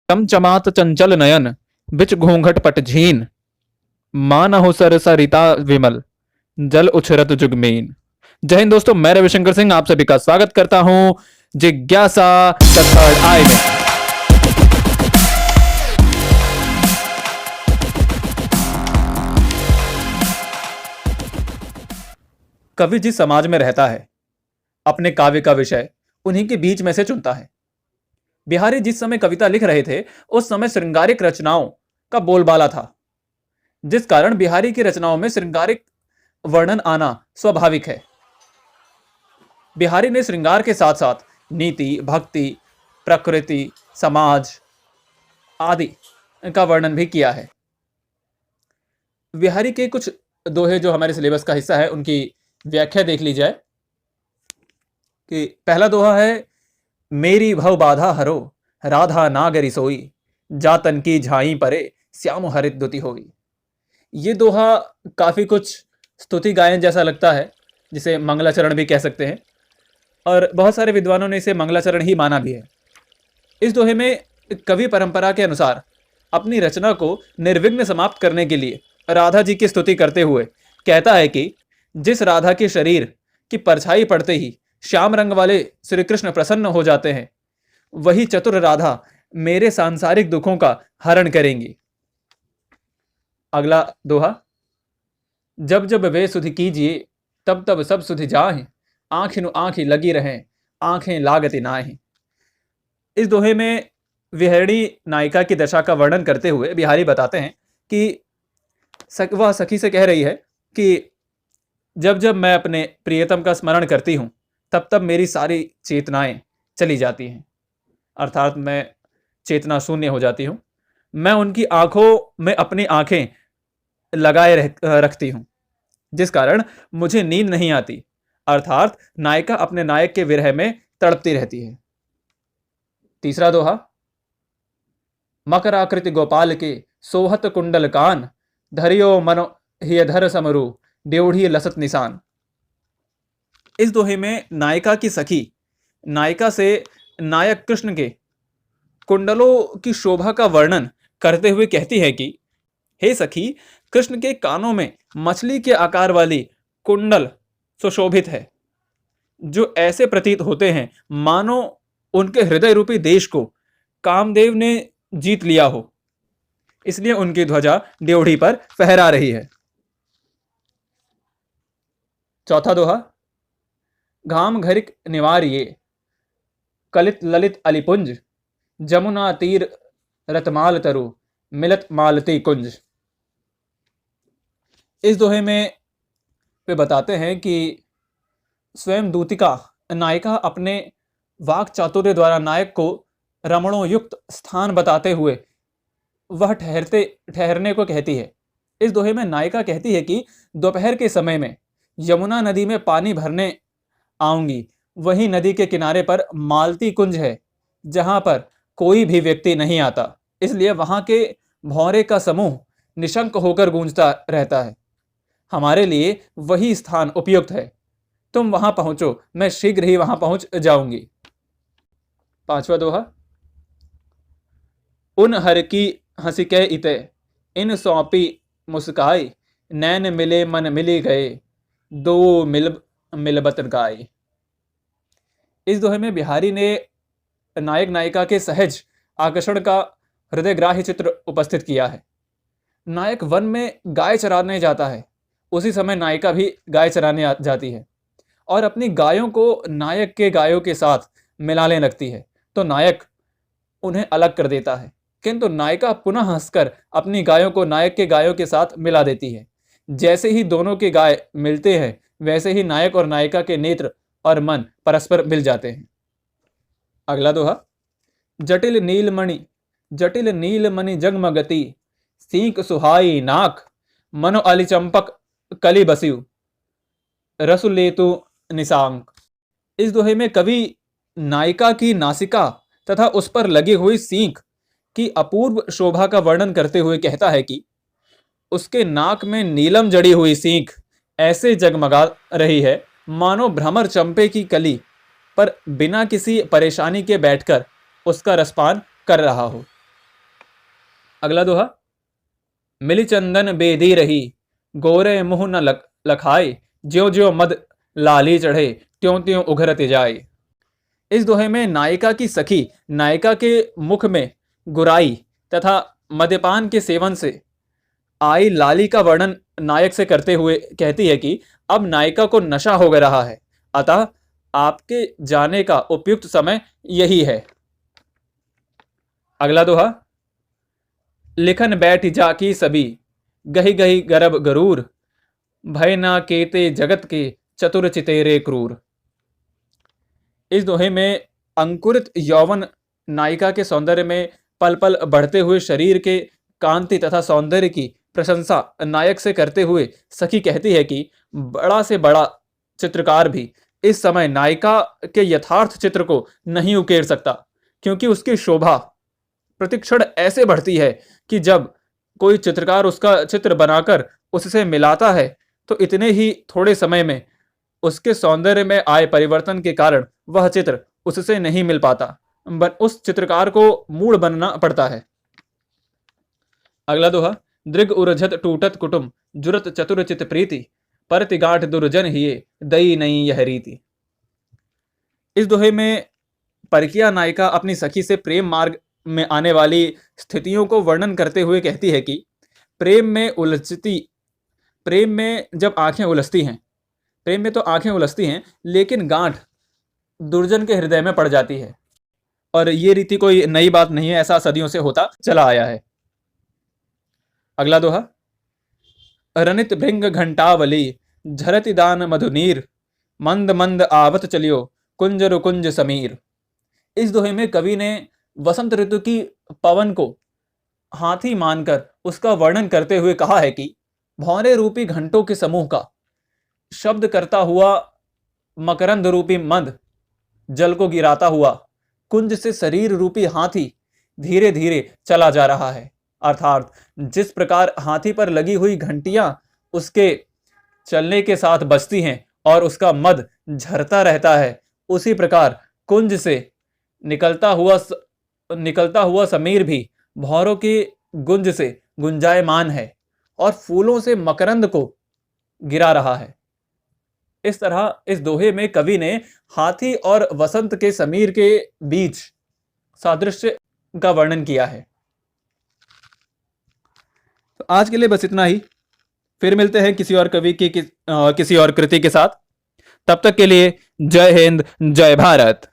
चमचमात चंचल नयन बिच घूंघट पट झीन, मानहु सर सरिता विमल जल उछरत जुगमीन। जय हिंद दोस्तों, मैं रविशंकर सिंह आप सभी का स्वागत करता हूं जिज्ञासा द थर्ड आई में। कवि जिस समाज में रहता है अपने काव्य का विषय उन्हीं के बीच में से चुनता है। बिहारी जिस समय कविता लिख रहे थे उस समय श्रृंगारिक रचनाओं का बोलबाला था, जिस कारण बिहारी की रचनाओं में श्रृंगारिक वर्णन आना स्वाभाविक है। बिहारी ने श्रृंगार के साथ साथ नीति, भक्ति, प्रकृति, समाज आदि का वर्णन भी किया है। बिहारी के कुछ दोहे जो हमारे सिलेबस का हिस्सा है उनकी व्याख्या देख ली जाए कि पहला दोहा है, मेरी भव बाधा हरो राधा नागरी सोई, जातन की झाई परे श्याम हरित दुति होई। ये दोहा काफी कुछ स्तुति गायन जैसा लगता है, जिसे मंगलाचरण भी कह सकते हैं, और बहुत सारे विद्वानों ने इसे मंगलाचरण ही माना भी है। इस दोहे में कवि परंपरा के अनुसार अपनी रचना को निर्विघ्न समाप्त करने के लिए राधा जी की स्तुति करते हुए कहता है कि जिस राधा के शरीर की परछाई पड़ते ही श्याम रंग वाले श्री कृष्ण प्रसन्न हो जाते हैं, वही चतुर राधा मेरे सांसारिक दुखों का हरण करेंगी। अगला दोहा, जब जब वे सुधि कीजिए तब तब सब सुधि जाहे, आंखिनु आंखी लगी रहें आंखें लागति नाहे। इस दोहे में विहरणी नायिका की दशा का वर्णन करते हुए बिहारी बताते हैं कि वह सखी से कह रही है कि जब जब मैं अपने प्रियतम का स्मरण करती हूं तब तब मेरी सारी चेतनाएं चली जाती हैं, अर्थात मैं चेतना शून्य हो जाती हूं। मैं उनकी आंखों में अपनी आंखें लगाए रखती हूं, जिस कारण मुझे नींद नहीं आती, अर्थात नायिका अपने नायक के विरह में तड़पती रहती है। तीसरा दोहा, मकराकृति गोपाल के सोहत कुंडल कान, धरियो मनो हियधर समरू ड्योढ़ी लसत निशान। इस दोहे में नायिका की सखी नायिका से नायक कृष्ण के कुंडलों की शोभा का वर्णन करते हुए कहती है कि हे सखी, कृष्ण के कानों में मछली के आकार वाली कुंडल सुशोभित है, जो ऐसे प्रतीत होते हैं मानो उनके हृदय रूपी देश को कामदेव ने जीत लिया हो, इसलिए उनकी ध्वजा ड्योढ़ी पर फहरा रही है। चौथा दोहा, घाम घरिक निवारिये कलित ललित अलिपुंज, जमुना तीर रतमाल तरु मिलत मालती कुंज। इस दोहे में वे बताते हैं कि स्वयं दूतिका नायिका अपने वाक चातुर्य द्वारा नायक को रमणों युक्त स्थान बताते हुए वह ठहरने को कहती है। इस दोहे में नायिका कहती है कि दोपहर के समय में यमुना नदी में पानी भरने आऊंगी, वही नदी के किनारे पर मालती कुंज है जहां पर कोई भी व्यक्ति नहीं आता, इसलिए वहां के भौरे का समूह निशंक होकर गूंजता रहता है। हमारे लिए वही स्थान उपयुक्त है, तुम वहां पहुंचो, मैं शीघ्र ही वहां पहुंच जाऊंगी। पांचवा दोहा, उन हर की हंसी कै इते इन सौंपी मुस्काई, नैन मिले मन मिली गए दो मिलबत गाए। इस दोहे में बिहारी ने नायक नायिका के सहज आकर्षण का हृदयग्राही चित्र उपस्थित किया है। नायक वन में गाय चराने जाता है, उसी समय नायिका भी गाय चराने जाती है और अपनी गायों को नायक के गायों के साथ मिलाने लगती है, तो नायक उन्हें अलग कर देता है, किंतु नायिका पुनः हंसकर अपनी गायों को नायक के गायों के साथ मिला देती है। जैसे ही दोनों के गाय मिलते हैं, वैसे ही नायक और नायिका के नेत्र और मन परस्पर मिल जाते हैं। अगला दोहा, जटिल नीलमणि जगमगती, सींक सुहाई नाक, मनो अली चंपक कली बसियु, रसुलेतु निशांक। इस दोहे में कवि नायिका की नासिका तथा उस पर लगी हुई सींक की अपूर्व शोभा का वर्णन करते हुए कहता है कि उसके नाक में नीलम जड़ी हुई सींक ऐसे जगमगा रही है मानो भ्रमर चंपे की कली पर बिना किसी परेशानी के बैठकर उसका रसपान कर रहा हो। अगला दोहा, मिली चंदन बेदी रही, गोरे मुंह न लखाए, ज्यो ज्यो मद लाली चढ़े, त्यों त्यों उघरते जाए। इस दोहे में नायिका की सखी नायिका के मुख में गुराई तथा मद्यपान के सेवन से आई लाली का वर्णन नायक से करते हुए कहती है कि अब नायिका को नशा हो रहा है, अतः आपके जाने का उपयुक्त समय यही है। अगला दोहा, लिखन बैठ जाकी सभी, गही गही गर्भ गरूर, भय ना केते जगत के, चतुर चितेरे क्रूर। इस दोहे में अंकुरित यौवन नायिका के सौंदर्य में पल पल बढ़ते हुए शरीर के कांति तथा सौंदर्य की प्रशंसा नायक से करते हुए सखी कहती है कि बड़ा से बड़ा चित्रकार भी इस समय नायिका के यथार्थ चित्र को नहीं उकेर सकता, क्योंकि उसकी शोभा प्रतिक्षण ऐसे बढ़ती है कि जब कोई चित्रकार उसका चित्र बनाकर उससे मिलाता है तो इतने ही थोड़े समय में उसके सौंदर्य में आए परिवर्तन के कारण वह चित्र उससे नहीं मिल पाता, उस चित्रकार को मूढ़ बनना पड़ता है। अगला दोहा, दृग उरझत टूटत कुटुम, जुरत चतुर चित प्रीति, परति गांठ दुर्जन हिये, दई नहीं यह रीति। इस दोहे में परकिया नायिका अपनी सखी से प्रेम मार्ग में आने वाली स्थितियों को वर्णन करते हुए कहती है कि प्रेम में जब आंखें उलझती हैं, प्रेम में तो आंखें उलझती हैं, लेकिन गांठ दुर्जन के हृदय में पड़ जाती है। और ये रीति कोई नई बात नहीं है, ऐसा सदियों से होता चला आया है। अगला दोहा, रनित भृंग घंटावली, झरति दान मधुनीर, मंद मंद आवत चलियो, कुंज रुकुंज समीर। इस दोहे में कवि ने वसंत ऋतु की पवन को हाथी मानकर उसका वर्णन करते हुए कहा है कि भौरे रूपी घंटों के समूह का शब्द करता हुआ मकरंद रूपी मद जल को गिराता हुआ कुंज से शरीर रूपी हाथी धीरे धीरे चला जा रहा है। अर्थात जिस प्रकार हाथी पर लगी हुई घंटियां उसके चलने के साथ बजती हैं और उसका मद झरता रहता है, उसी प्रकार कुंज से निकलता हुआ समीर भी भौरों की गुंज से गुंजायमान है और फूलों से मकरंद को गिरा रहा है। इस तरह इस दोहे में कवि ने हाथी और वसंत के समीर के बीच सादृश्य का वर्णन किया है। तो आज के लिए बस इतना ही, फिर मिलते हैं किसी और कवि की किसी और कृति के साथ। तब तक के लिए जय हिंद, जय भारत।